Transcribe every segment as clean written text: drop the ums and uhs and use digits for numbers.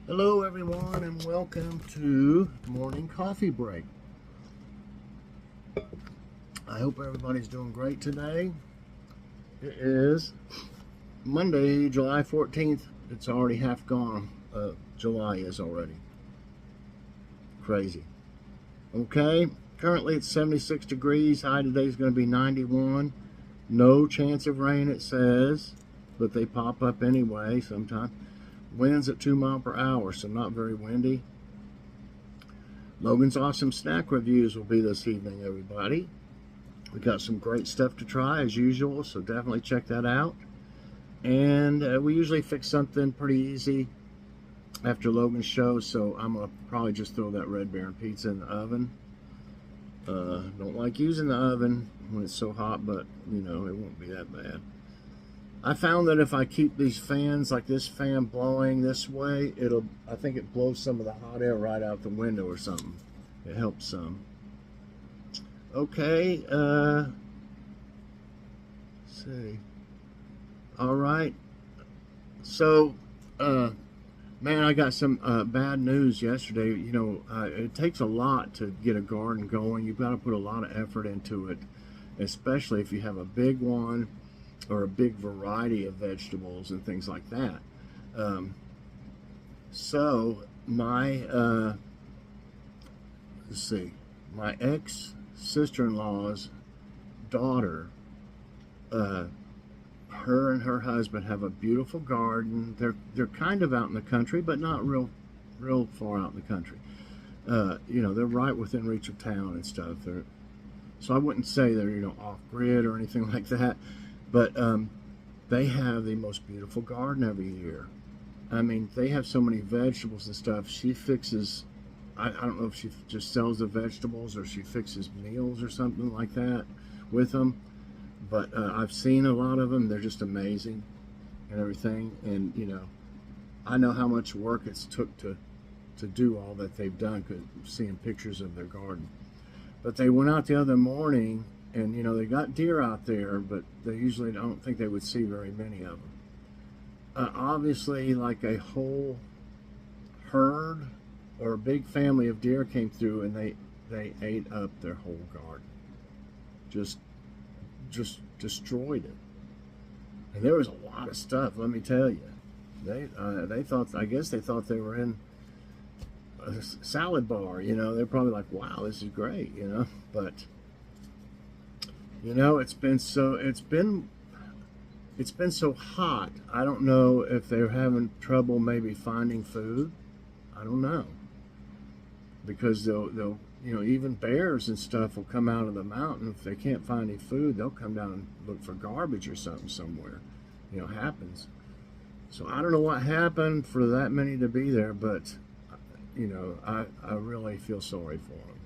Hello everyone and welcome to morning coffee break. I hope everybody's doing great today. It is Monday, July 14th. It's already half gone. July is already. Crazy. Okay, currently it's 76 degrees. High today is going to be 91. No chance of rain, it says, but they pop up anyway sometime. Winds at 2 miles per hour, so not very windy. Logan's Awesome Snack Reviews will be this evening, everybody. We got some great stuff to try as usual, so definitely check that out. And we usually fix something pretty easy after Logan's show, so I'm going to probably just throw that Red Baron pizza in the oven. Don't like using the oven when it's so hot, but you know, it won't be that bad. I found that if I keep these fans, like this fan blowing this way, I think it blows some of the hot air right out the window or something. It helps some. Okay, let's see. All right. So, man, I got some bad news yesterday. You know, it takes a lot to get a garden going. You've got to put a lot of effort into it, especially if you have a big one or a big variety of vegetables and things like that. So my let's see, my ex-sister-in-law's daughter, her and her husband have a beautiful garden. They're kind of out in the country, but not real far out in the country. You know, they're right within reach of town and stuff. So I wouldn't say they're, you know, off grid or anything like that. But they have the most beautiful garden every year. I mean, they have so many vegetables and stuff. She fixes, I don't know if she just sells the vegetables or she fixes meals or something like that with them. But I've seen a lot of them. They're just amazing and everything. And, you know, I know how much work it's took to do all that they've done, seeing pictures of their garden. But they went out the other morning, and, you know, they got deer out there, but they usually don't think they would see very many of them. Obviously, like a whole herd or a big family of deer came through, and they ate up their whole garden. Just destroyed it. And there was a lot of stuff, let me tell you. They thought, I guess they thought they were in a salad bar, you know. They're probably like, wow, this is great, you know. But you know, it's been so hot. I don't know if they're having trouble maybe finding food. I don't know, because they'll you know, even bears and stuff will come out of the mountain. If they can't find any food, they'll come down and look for garbage or something somewhere. You know, happens. So I don't know what happened for that many to be there, but you know, I really feel sorry for them.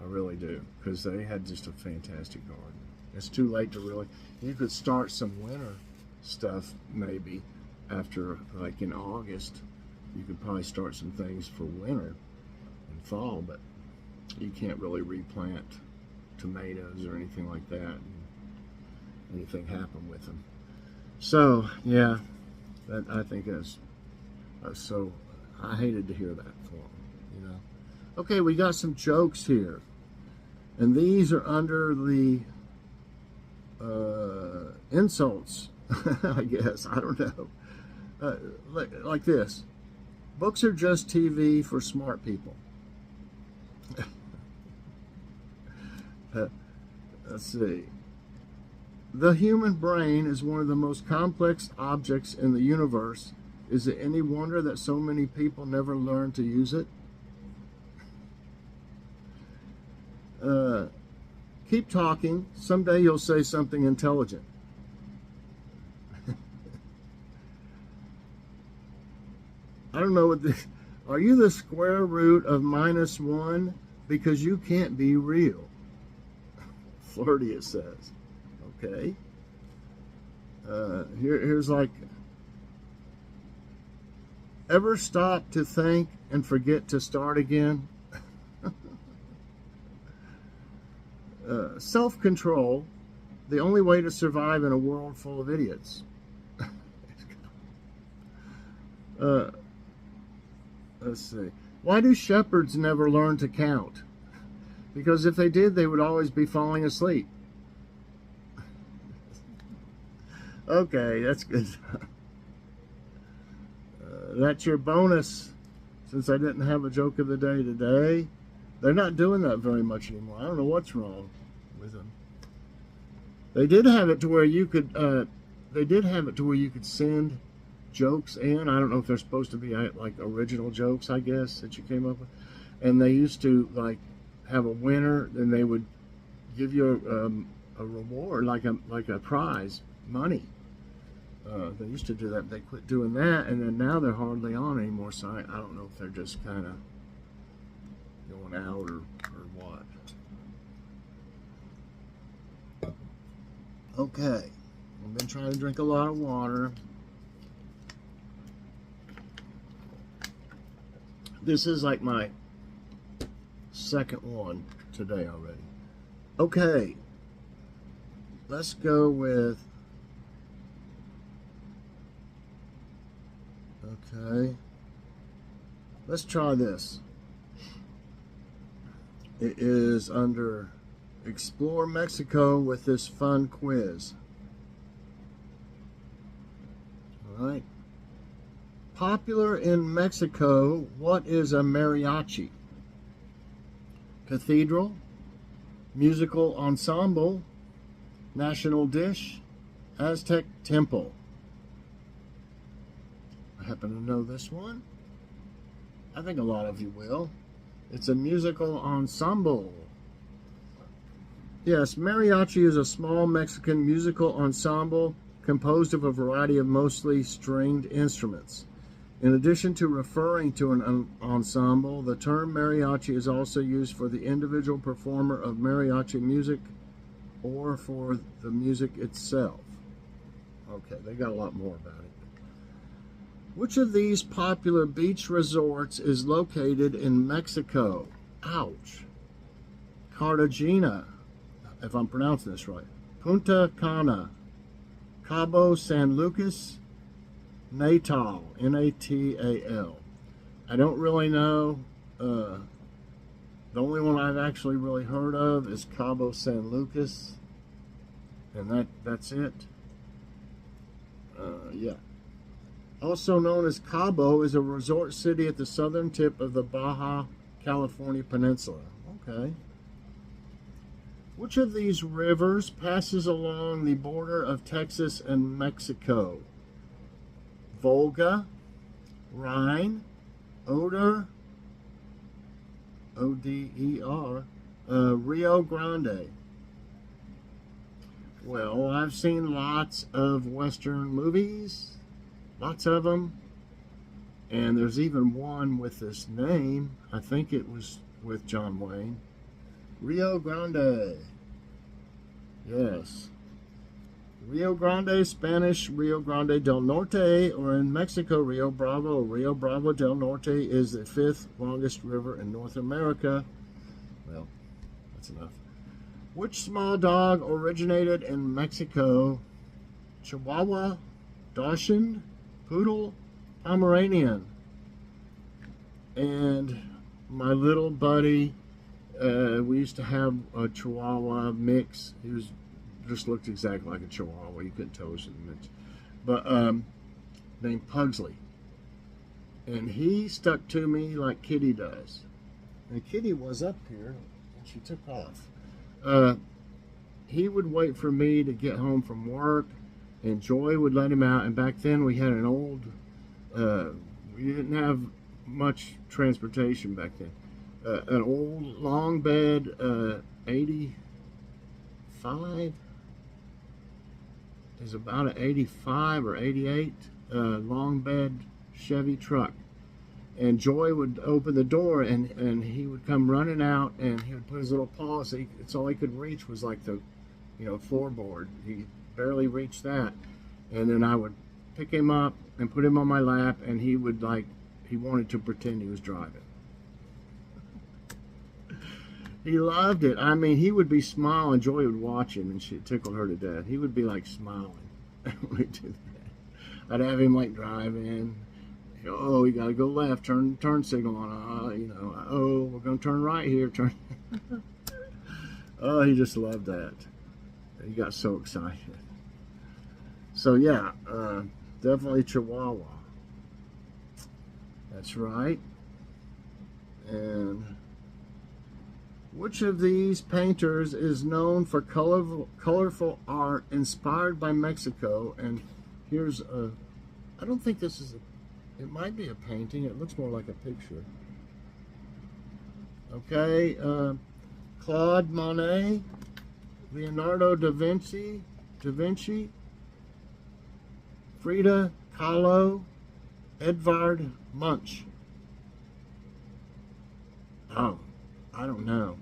I really do, because they had just a fantastic garden. It's too late to really, you could start some winter stuff maybe after, like in August. You could probably start some things for winter and fall, but you can't really replant tomatoes or anything like that, and anything happen with them. So yeah, that, I think is so I hated to hear that for them, you know. Okay, we got some jokes here, and these are under the insults, I guess. I don't know. Like this: books are just TV for smart people. Let's see. The human brain is one of the most complex objects in the universe. Is it any wonder that so many people never learn to use it? Keep talking. Someday you'll say something intelligent. I don't know what this. Are you the square root of -1? Because you can't be real. Flirty, it says. Okay. Here's like, ever stop to think and forget to start again? Self-control, the only way to survive in a world full of idiots. Let's see. Why do shepherds never learn to count? Because if they did, they would always be falling asleep. Okay, that's good. That's your bonus. Since I didn't have a joke of the day today, they're not doing that very much anymore. I don't know what's wrong with them. They did have it to where you could. Send jokes in. I don't know if they're supposed to be like original jokes, I guess, that you came up with. And they used to like have a winner, and they would give you a reward, like a prize, money. They used to do that. They quit doing that, and then now they're hardly on anymore. So I don't know if they're just kind of going out or what. Okay, I've been trying to drink a lot of water. This is like my second one today already. Okay, let's go with. Okay, let's try this. It is under Explore Mexico with this fun quiz. All right. Popular in Mexico, what is a mariachi? Cathedral, musical ensemble, national dish, Aztec temple. I happen to know this one. I think a lot of you will. It's a musical ensemble. Yes, mariachi is a small Mexican musical ensemble composed of a variety of mostly stringed instruments. In addition to referring to an ensemble, the term mariachi is also used for the individual performer of mariachi music or for the music itself. Okay, they got a lot more about it. Which of these popular beach resorts is located in Mexico? Ouch. Cartagena, if I'm pronouncing this right. Punta Cana, Cabo San Lucas, Natal, Natal. I don't really know. The only one I've actually really heard of is Cabo San Lucas, and that's it. Yeah. Also known as Cabo, is a resort city at the southern tip of the Baja California Peninsula. Okay. Which of these rivers passes along the border of Texas and Mexico? Volga, Rhine, Oder, O-D-E-R, Rio Grande. Well, I've seen lots of Western movies, lots of them, and there's even one with this name. I think it was with John Wayne. Rio Grande. Yes. Rio Grande, Spanish Rio Grande del Norte, or in Mexico, Rio Bravo. Rio Bravo del Norte is the 5th longest river in North America. Well, that's enough. Which small dog originated in Mexico? Chihuahua, Dachshund, Poodle, Pomeranian. And my little buddy, we used to have a Chihuahua mix. He was just looked exactly like a Chihuahua. You couldn't tell it was a mix. But named Pugsley. And he stuck to me like Kitty does. And Kitty was up here, and she took off. He would wait for me to get home from work, and Joy would let him out. And back then we had an old, we didn't have much transportation back then. An old long bed, 85, is about an 85 or 88 long bed Chevy truck. And Joy would open the door, and he would come running out, and he would put his little paw, so it's all he could reach was like the, floorboard. He barely reached that. And then I would pick him up and put him on my lap, and he would he wanted to pretend he was driving. He loved it. I mean, he would be smiling. Joy would watch him, and she tickled her to death. He would be like smiling when we did that. I'd have him driving. oh, you got to go left, turn signal on, you know, oh, we're going to turn right here, turn. Oh, he just loved that. He got so excited. So yeah, definitely Chihuahua. That's right. And which of these painters is known for colorful art inspired by Mexico? And here's a, I don't think this is a, it might be a painting. It looks more like a picture. Okay, Claude Monet, Leonardo da Vinci, Frida Kahlo, Edvard Munch. Oh, I don't know.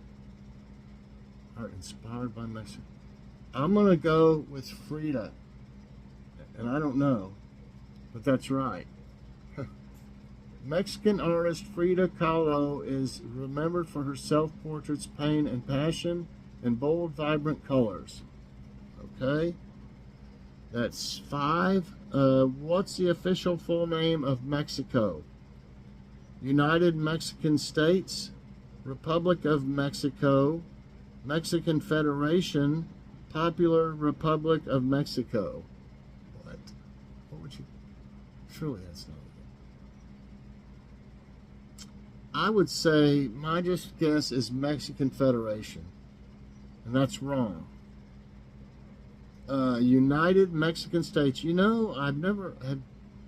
Are inspired by Mexico. I'm going to go with Frida. And I don't know, but that's right. Mexican artist Frida Kahlo is remembered for her self-portraits, pain and passion, and bold, vibrant colors. Okay, that's 5. What's the official full name of Mexico? United Mexican States, Republic of Mexico, Mexican Federation, Popular Republic of Mexico. What? What would you? Surely that's not it. I would say, my just guess is Mexican Federation. And that's wrong. United Mexican States. You know, I've never,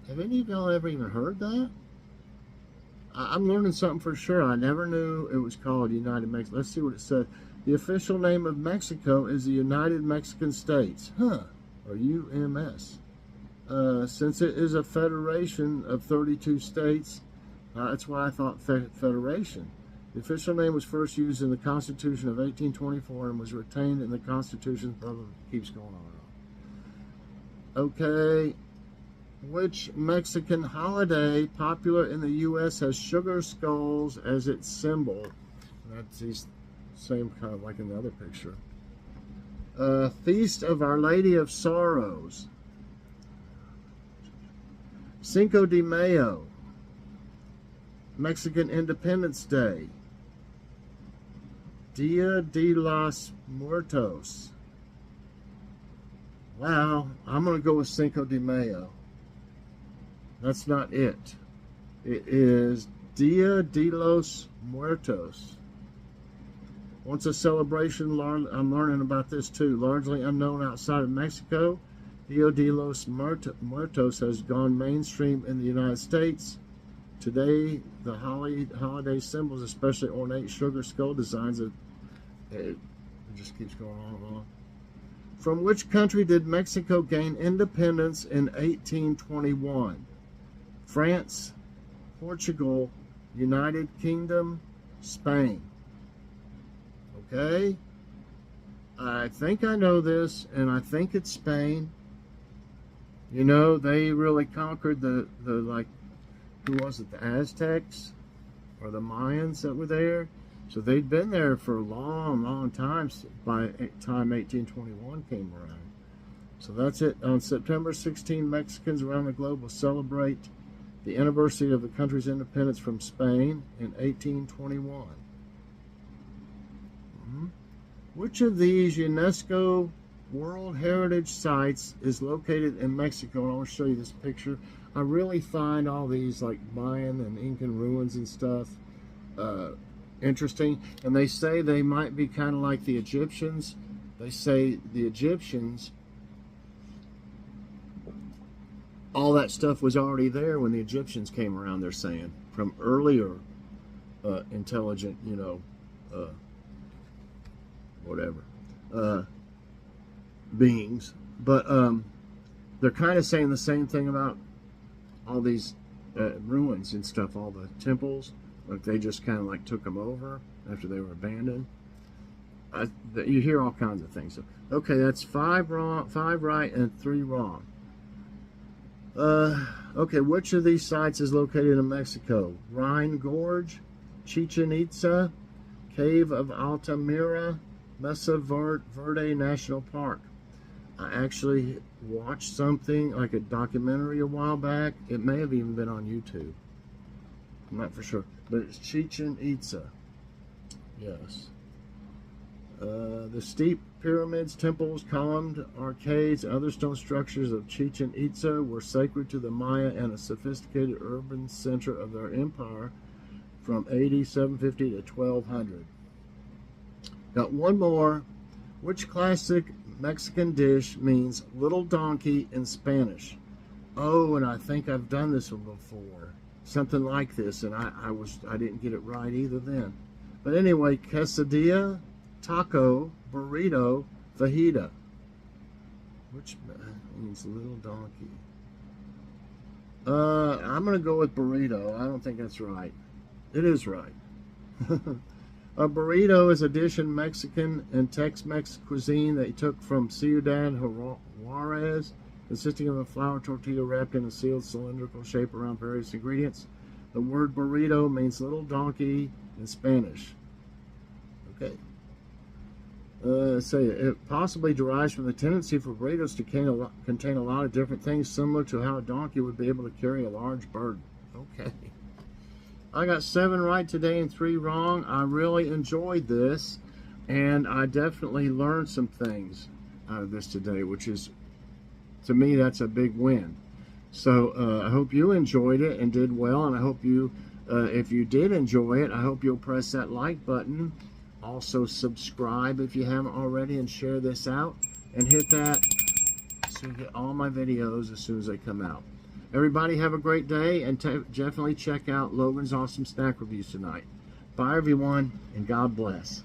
have any of y'all ever even heard that? I'm learning something for sure. I never knew it was called United Mexico. Let's see what it says. The official name of Mexico is the United Mexican States. Huh. Or UMS. Since it is a federation of 32 states, that's why I thought federation. The official name was first used in the Constitution of 1824 and was retained in the Constitution. Keeps going on. Okay. Which Mexican holiday popular in the U.S. has sugar skulls as its symbol? That's the same kind of like in the other picture. Feast of Our Lady of Sorrows. Cinco de Mayo. Mexican Independence Day. Dia de los Muertos. Wow, I'm going to go with Cinco de Mayo. That's not it. It is Dia de los Muertos. Once a celebration, I'm learning about this too, largely unknown outside of Mexico, Dia de los Muertos has gone mainstream in the United States. Today, the holiday symbols, especially ornate sugar skull designs, it just keeps going on and on. From which country did Mexico gain independence in 1821? France, Portugal, United Kingdom, Spain. Okay? I think I know this, and I think it's Spain. You know, they really conquered the like, who was it, the Aztecs or the Mayans that were there? So they'd been there for a long time by the time 1821 came around. So that's it. On September 16, Mexicans around the globe will celebrate the anniversary of the country's independence from Spain in 1821. Which of these UNESCO World Heritage Sites is located in Mexico? And I want to show you this picture. I really find all these like Mayan and Incan ruins and stuff interesting. And they say they might be kind of like the Egyptians. They say the Egyptians, all that stuff was already there when the Egyptians came around, they're saying, from earlier intelligent, you know, whatever, beings. But they're kind of saying the same thing about all these ruins and stuff, all the temples. Like they just kind of like took them over after they were abandoned. You hear all kinds of things. So, okay, that's 5 wrong, 5 right, and 3 wrong. Okay, which of these sites is located in Mexico? Rhine Gorge, Chichen Itza, Cave of Altamira, Mesa Verde National Park. I actually watched something like a documentary a while back. It may have even been on YouTube. I'm not for sure, but it's Chichen Itza. Yes. The steep pyramids, temples, columned arcades, and other stone structures of Chichen Itza were sacred to the Maya and a sophisticated urban center of their empire from AD 750 to 1200. Got one more. Which classic Mexican dish means little donkey in Spanish? Oh, and I think I've done this one before. Something like this, and I didn't get it right either then. But anyway, quesadilla, taco, burrito, fajita. Which means little donkey? I'm going to go with burrito. I don't think that's right. It is right. A burrito is a dish in Mexican and Tex-Mex cuisine that took from Ciudad Juarez, consisting of a flour tortilla wrapped in a sealed cylindrical shape around various ingredients. The word burrito means little donkey in Spanish. Okay. It possibly derives from the tendency for burritos to contain a lot of different things, similar to how a donkey would be able to carry a large burden. Okay. I got 7 right today and 3 wrong. I really enjoyed this, and I definitely learned some things out of this today, which is, to me, that's a big win. So I hope you enjoyed it and did well, and I hope you, if you did enjoy it, I hope you'll press that like button. Also subscribe if you haven't already, and share this out, and hit that so you get all my videos as soon as they come out. Everybody have a great day, and definitely check out Logan's Awesome Snack Reviews tonight. Bye everyone, and God bless.